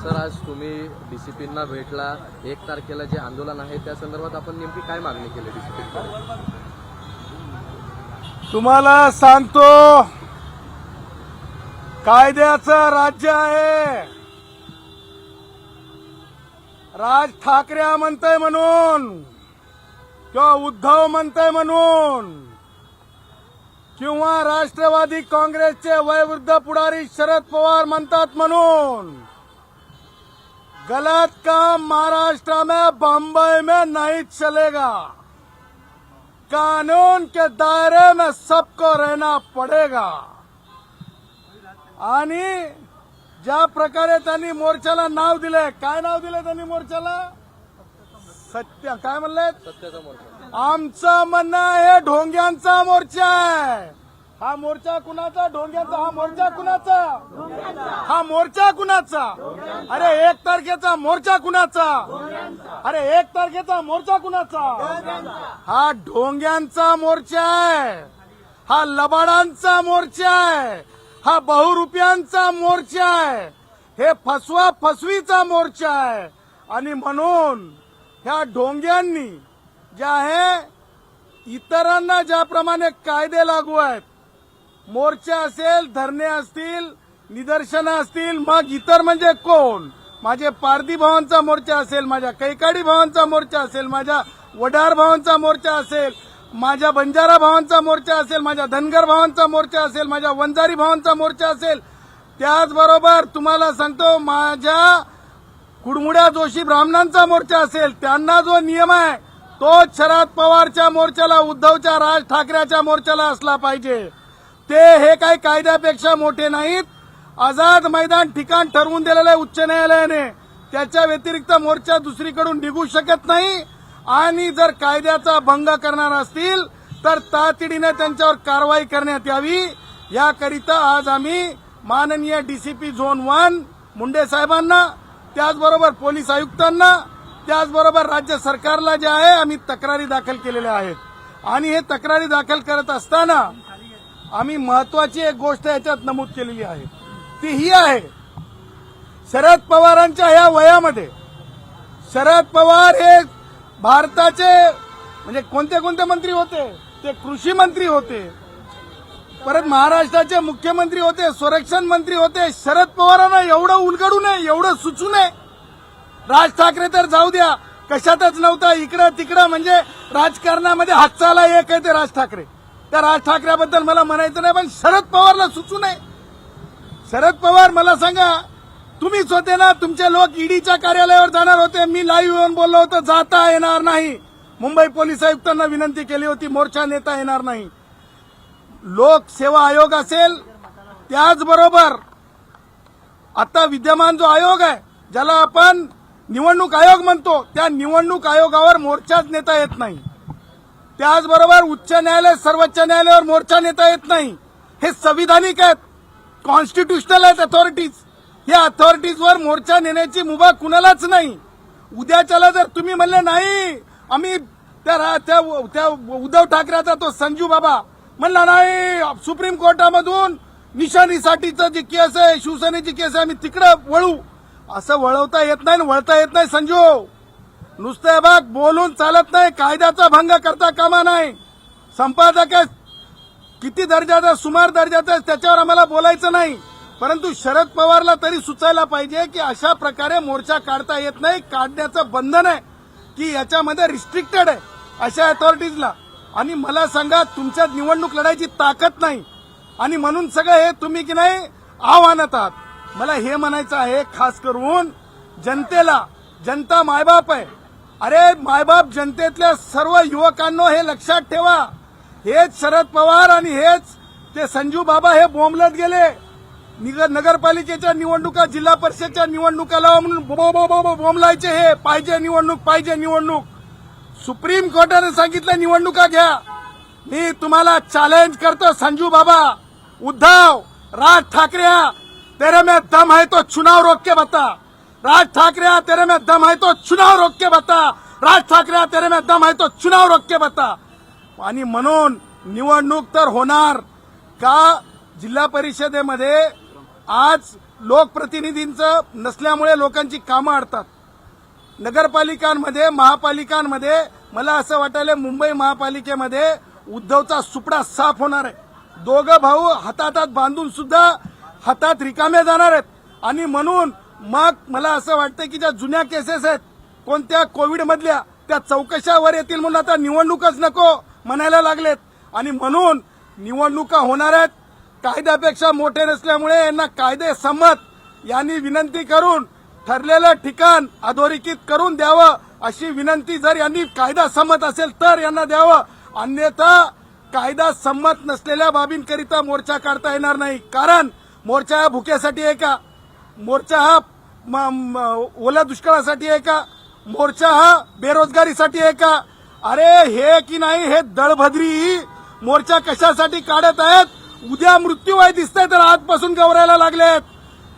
Sir, आज तुम्ही डीसीपींना भेटला, 1 तारखेला जे आंदोलन आहे त्या संदर्भात आपण नेमकी काय मागणी केली डीसीपींकडे? तुम्हाला सांगतो, कायद्याचं राज्य आहे. राज ठाकरे म्हणतंय म्हणून किंवा उद्धव म्हणतंय म्हणून किंवा राष्ट्रवादी काँग्रेसचे वयोवृद्ध पुढारी शरद पवार म्हणतात म्हणून गलत काम महाराष्ट्र में, बंबई में नहीं चलेगा. कानून के दायरे में सबको रहना पड़ेगा. आणि ज्या प्रकारे त्यांनी मोर्चाला नाव दिले, काय नाव दिले त्यांनी मोर्चाला? सत्य, काय म्हणले? सत्याचा मोर्चा. आमचं म्हणणं आहे ढोंग्यांचा मोर्चा आहे. हा मोर्चा कुणाचा? ढोंग्यांचा. हा मोर्चा कुणाचा? हा मोर्चा कुणाचा? अरे 1 तारखेचा मोर्चा कुणाचा? अरे 1 तारखेचा मोर्चा कुणाचा? हा ढोंग्यांचा मोर्चा आहे. हा लबाडांचा मोर्चा आहे. हा बहुरुपयांचा मोर्चा आहे. हे फसवा फसवीचा मोर्चा आहे. आणि म्हणून ह्या ढोंग्यांनी जे आहे, इतरांना ज्याप्रमाणे कायदे लागू आहेत, मोर्चे असेल, धरणे असतील, निदर्शनं असतील, मग इतर म्हणजे कोण? माझे पारधी भावांचा मोर्चा असेल, माझ्या कैकाडी भावांचा मोर्चा असेल, माझ्या वडार भावांचा मोर्चा असेल, माझ्या बंजारा भावांचा मोर्चा असेल, माझ्या धनगर भावांचा मोर्चा असेल, माझ्या वंजारी भावांचा मोर्चा असेल. त्याचबरोबर तुम्हाला सांगतो, माझ्या कुडमुड्या जोशी ब्राह्मणांचा मोर्चा असेल. त्यांना जो नियम आहे तोच शरद पवारच्या मोर्चाला, उद्धवच्या, राज ठाकरेच्या मोर्चाला असला पाहिजे. ते हे काही कायद्यापेक्षा मोठे नाहीत. आझाद मैदान ठिकाण ठरवून दिलेलं आहे उच्च न्यायालयाने. त्याच्या व्यतिरिक्त मोर्चा दुसरीकडून निघू शकत नाही. आणि जर कायद्याचा भंग करणार असतील तर तातडीने त्यांच्यावर कारवाई करण्यात यावी. याकरिता आज आम्ही माननीय डीसीपी झोन 1 मुंडे साहेबांना, त्याचबरोबर पोलीस आयुक्तांना, त्याचबरोबर राज्य सरकारला जे आहे आम्ही तक्रारी दाखल केलेल्या आहेत. आणि हे तक्रारी दाखल करत असताना आम्ही महत्वाची एक गोष्ट याच्यात नमूद केलेली आहे. ती ही आहे, शरद पवारांच्या या वयामध्ये शरद पवार हे भारताचे म्हणजे कोणते कोणते मंत्री होते? ते कृषी मंत्री होते, परत महाराष्ट्राचे मुख्यमंत्री होते, संरक्षण मंत्री होते. शरद पवारांना एवढं उलगडू नये, एवढं सुचू नये. राज ठाकरे तर जाऊ द्या, कशातच नव्हता. इकडं तिकडं म्हणजे राजकारणामध्ये हातचाला एक आहे ते राज ठाकरे. त्या राज ठाकरेबद्दल मला म्हणायचं नाही, पण शरद पवारला सुचू नये. शरद पवार, मला सांगा, तुम्हीच होते ना, तुमचे लोक ईडीच्या कार्यालयावर जाणार होते. मी लाईव्ह येऊन बोललो होतो, जाता येणार नाही. मुंबई पोलीस आयुक्तांना विनंती केली होती, मोर्चा नेता येणार नाही. लोकसेवा आयोग असेल, त्याचबरोबर आता विद्यमान जो आयोग आहे, ज्याला आपण निवडणूक आयोग म्हणतो, त्या निवडणूक आयोगावर मोर्चाच नेता येत नाही. त्याचबरोबर उच्च न्यायालय, सर्वोच्च न्यायालयावर मोर्चा नेता येत नाही. हे संविधानिक आहेत, कॉन्स्टिट्युशनल आहेत अथॉरिटीज. या अथॉरिटीजवर मोर्चा नेण्याची मुभा कुणालाच नाही. उद्याच्याला जर तुम्ही म्हणले नाही, आम्ही त्या उद्धव ठाकरेचा तो संजू बाबा म्हणला नाही, सुप्रीम कोर्टामधून निशाणीसाठीचं जी केस आहे, शिवसेनेची केस आहे, आम्ही तिकडे वळू, असं वळवता येत नाही, वळता येत नाही. संजू, नुसतं बघ, बोलून चालत नाही. कायद्याचा भंग करता कामा नाही. संपादक किती दर्जाचा, सुमार दर्जाचा, त्याच्यावर आम्हाला बोलायचं नाही. परंतु शरद पवारला तरी सुचायला पाहिजे की अशा प्रकारे मोर्चा काढता येत नाही. काढण्याचं बंधन आहे की याच्यामध्ये रिस्ट्रिक्टेड आहे अशा अथॉरिटीजला. आणि मला सांगा, तुमच्यात निवडणूक लढायची ताकद नाही आणि म्हणून सगळं हे तुम्ही की नाही आव्हानात आहात. मला हे म्हणायचं आहे, खास करून जनतेला, जनता मायबाप आहे. अरे मायबाप, जनतेतल्या सर्व युवकांनो हे लक्षात ठेवा. हेच शरद पवार आणि हेच ते संजू बाबा हे बोंबलत गेले. नगरपालिकेच्या निवडणुका, जिल्हा परिषदच्या निवडणुका लावा म्हणून बोंबलायचे. हे पाहिजे निवडणूक, पाहिजे निवडणूक. सुप्रीम कोर्टाने सांगितलं निवडणुका घ्या. मी तुम्हाला चॅलेंज करतो, संजू बाबा, उद्धव, राज ठाकरे, तेरे में दम है तो चुनाव रोक के बता. राज ठाकरे, तेरे में दम है तो चुनाव रोक के बता. राज ठाकरे, तेरे में दम है तो चुनाव रोक के बता. आणि म्हणून निवडणूक तर होणार का? जिल्हा परिषदेमध्ये आज लोकप्रतिनिधींचं नसल्यामुळे लोकांची कामं अडतात. नगरपालिकांमध्ये, महापालिकांमध्ये मला असं वाटायला मुंबई महापालिकेमध्ये उद्धवचा सुपडा साफ होणार आहे. दोघं भाऊ हातात बांधून सुद्धा हातात रिकामे जाणार आहेत. आणि म्हणून मग मला असं वाटतं की ज्या जुन्या केसेस आहेत कोणत्या कोविडमधल्या त्या चौकशावर येतील म्हणून आता निवडणूकच नको म्हणायला लागलेत. आणि म्हणून निवडणुका होणार आहेत. कायद्यापेक्षा मोठे नसल्यामुळे यांना कायदेसंमत यांनी विनंती करून ठरलेलं ठिकाण अधोरेखित करून द्यावं अशी विनंती जर यांनी कायदा संमत असेल तर यांना द्यावं. अन्यथा कायदा संमत नसलेल्या बाबींकरिता मोर्चा काढता येणार नाही. कारण मोर्चा हा भुकेसाठी आहे का? मोर्चा हा ओल्या दुष्काळासाठी आहे का? मोर्चा हा बेरोजगारीसाठी आहे का? अरे हे की नाही हे दळभद्री मोर्चा कशासाठी काढत आहेत? उद्या मृत्यू आहे दिसतंय तर आजपासून गवरायला लागलेत.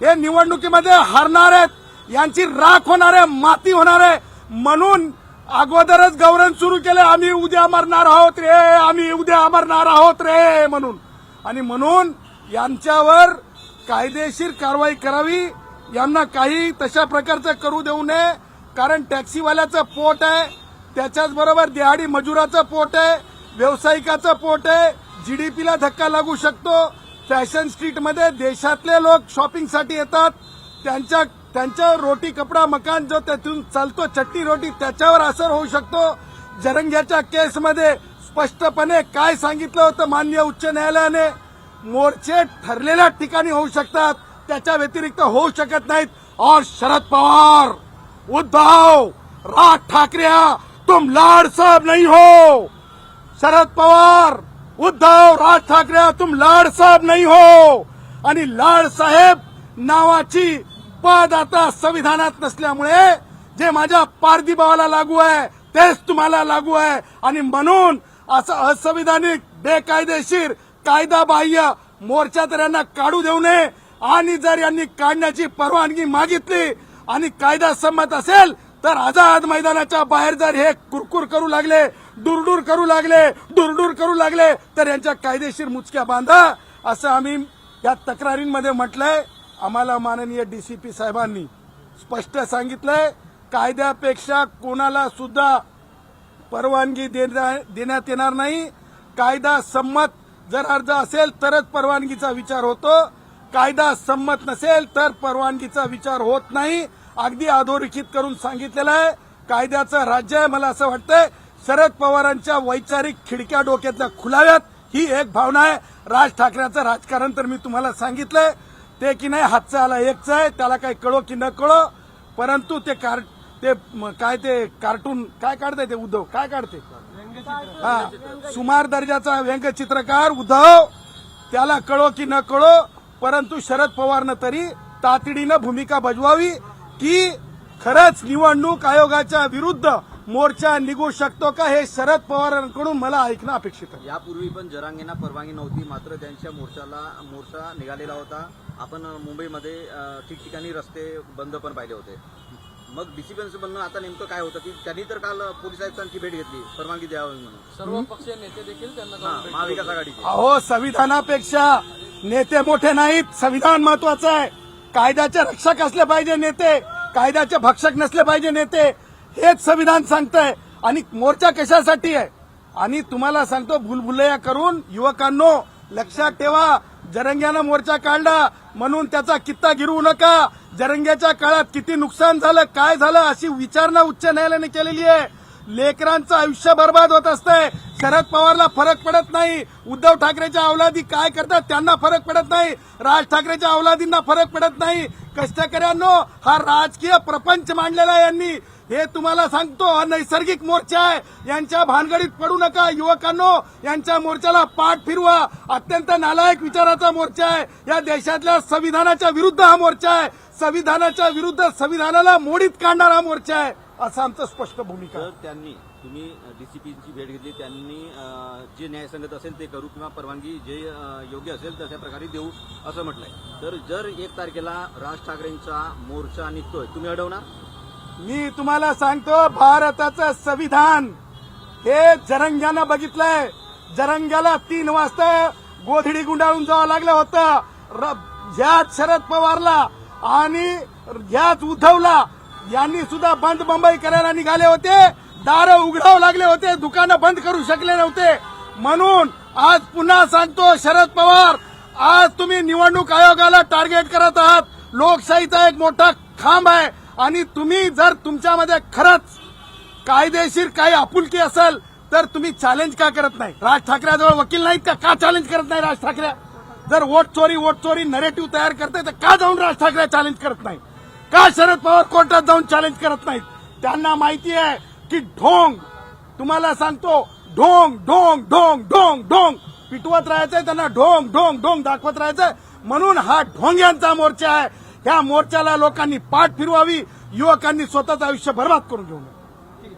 हे निवडणुकीमध्ये हारणार आहेत. यांची राख होणार आहे, माती होणार आहे. म्हणून अगोदरच गौरण सुरू केलं, आम्ही उद्या मरणार आहोत रे, आम्ही उद्या मरणार आहोत रे म्हणून. आणि म्हणून यांच्यावर कायदेशीर कारवाई करावी. यांना काही तशा प्रकारचं करू देऊ नये. कारण टॅक्सीवाल्याचं पोट आहे, त्याच्याच बरोबर दिहाडी मजुराचं पोट आहे, व्यावसायिकाचं पोट आहे. जीडीपीला धक्का लागू शकतो. फॅशन स्ट्रीटमध्ये देशातले लोक शॉपिंगसाठी येतात. त्यांच्या रोटी कपडा मकान जो त्यातून चालतो चट्टी रोटी त्याच्यावर असर होऊ शकतो. जरंग्याच्या केसमध्ये स्पष्टपणे काय सांगितलं होतं माननीय उच्च न्यायालयाने? मोर्चे ठरलेल्या ठिकाणी होऊ शकतात, त्याच्या व्यतिरिक्त होऊ शकत नाहीत. और शरद पवार, उद्धव, राज ठाकरे तुम लाड साहब नहीं हो. शरद पवार, उद्धव, राज ठाकरे तुम लाड साहब नहीं हो. आणि लाड साहेब नावाची पद आता संविधानात नसल्यामुळे जे माझ्या पारधी भावाला लागू आहे तेच तुम्हाला लागू आहे. आणि म्हणून असं असंविधानिक बेकायदेशीर कायदाबाह्य मोर्चा तर यांना काढू देऊ नये. आणि जर यांनी काढण्याची परवानगी मागितली आणि कायदा संमत असेल तर आझाद मैदानाच्या बाहेर जर हे कुरकुर करू लागले, दुरडूर करू लागले तर यांच्या कायदेशीर मुचक्या बांधा असं आम्ही या तक्रारींमध्ये म्हटलंय. आम्हाला माननीय डीसीपी साहेबांनी स्पष्ट सांगितलंय कायद्यापेक्षा कोणाला सुद्धा परवानगी देण्यात येणार नाही. कायदा संमत जर अर्ज असेल तरच परवानगीचा विचार होतो. कायदा संमत नसेल तर परवानगीचा विचार होत नाही. अगदी अधोरेखित करून सांगितलेलं आहे. कायद्याचं राज्य आहे. मला असं वाटतंय शरद पवारांच्या वैचारिक खिडक्या डोक्यातल्या खुलाव्यात ही एक भावना आहे. राज ठाकरेंचं राजकारण तर मी तुम्हाला सांगितलंय ते की नाही हातचं आला एकच आहे. त्याला काही कळो की न कळो, परंतु ते कार्टून काय काढते ते उद्धव काय काढते सुमार दर्जाचा व्यंगचित्रकार उद्धव, त्याला कळो की न कळो, परंतु शरद पवारनं तरी तातडीनं भूमिका बजवावी की खरंच निवडणूक आयोगाच्या विरुद्ध मोर्चा निघू शकतो का हे शरद पवारांकडून मला ऐकणं अपेक्षित आहे. यापूर्वी पण जरांगेंना परवानगी नव्हती, मात्र त्यांच्या मोर्चा निघालेला होता. आपण मुंबईमध्ये ठिकठिकाणी रस्ते बंद पण पाहिले होते. मग डीसीपीचं म्हणणं आता नेमकं काय होतं की त्यांनी तर काल पोलीस आयुक्तांची भेट घेतली परवानगी द्यावी म्हणून. सर्व पक्षीय नेते देखील त्यांना महाविकास आघाडीचे. अहो संविधानापेक्षा नेते मोठे नाहीत, संविधान महत्वाचं आहे. कायद्याचे रक्षक असले पाहिजे नेते, कायद्याचे भक्षक नसले पाहिजे नेते, हेच संविधान सांगतंय. आणि मोर्चा कशासाठी आहे? आणि तुम्हाला सांगतो भुलभुलैया करून युवकांनो लक्षात ठेवा, जरंग्यानं मोर्चा काढला म्हणून त्याचा कित्ता गिरवू नका. जरंग्याच्या काळात किती नुकसान झालं, काय झालं अशी विचारणा उच्च न्यायालयाने केलेली आहे. लेकरांचं आयुष्य बर्बाद होत असतंय. शरद पवारला फरक पडत नाही. उद्धव ठाकरेच्या अवलादी काय करतात त्यांना फरक पडत नाही. राज ठाकरेच्या अवलादींना फरक पडत नाही. कष्टकऱ्यांनो हा राजकीय प्रपंच मांडलेला आहे यांनी. हे तुम्हाला सांगतो हा नैसर्गिक मोर्चा आहे. यांच्या भानगडीत पडू नका युवकांनो. यांच्या मोर्चाला पाठ फिरवा. अत्यंत नालायक विचाराचा मोर्चा आहे. या देशातल्या संविधानाच्या विरुद्ध हा मोर्चा आहे. संविधानाच्या विरुद्ध संविधानाला मोडीत काढणारा मोर्चा आहे असं आमचं स्पष्ट भूमिका आहे. तर तुम्ही डीसीपीची भेट घेतली, त्यांनी जे न्यायसंगत असेल ते करू किंवा परवानगी जे योग्य असेल तशा प्रकारे देऊ असं म्हटलंय. तर जर 1 तारखेला राज ठाकरेंचा मोर्चा निघतोय, तुम्ही अडवणार? मी तुम्हाला सांगतो भारताचं संविधान हे जरंग्यानं बघितलंय. जरंग्याला 3 वाजता गोधडी गुंडाळून जावं लागलं होतं. ज्यात शरद पवारला आणि याच उद्धवला यांनी सुद्धा बंद मुंबई करायला निघाले होते, दारं उघडावं लागले होते, दुकानं बंद करू शकले नव्हते. म्हणून आज पुन्हा सांगतो, शरद पवार, आज तुम्ही निवडणूक आयोगाला टार्गेट करत आहात. लोकशाहीचा एक मोठा खांब आहे आणि तुम्ही जर तुमच्यामध्ये खरंच कायदेशीर काही आपुलकी असेल तर तुम्ही चॅलेंज का करत नाही? राज ठाकरेजवळ वकील नाहीत का चॅलेंज करत नाही राज ठाकरे? जर वोट चोरी नरेटिव्ह तयार करते तर का जाऊन राज ठाकरे चॅलेंज करत नाही? का शरद पवार कोर्टात जाऊन चॅलेंज करत नाहीत? त्यांना माहिती आहे की ढोंग, तुम्हाला सांगतो, ढोंग ढोंग ढोंग ढोंग ढोंग पिटवत राहायचंय, त्यांना ढोंग ढोंग ढोंग दाखवत राहायचंय. म्हणून हा ढोंग्यांचा मोर्चा आहे. ह्या मोर्चाला लोकांनी पाठ फिरवावी, युवकांनी स्वतःचं आयुष्य बर्बाद करून घेऊ नये.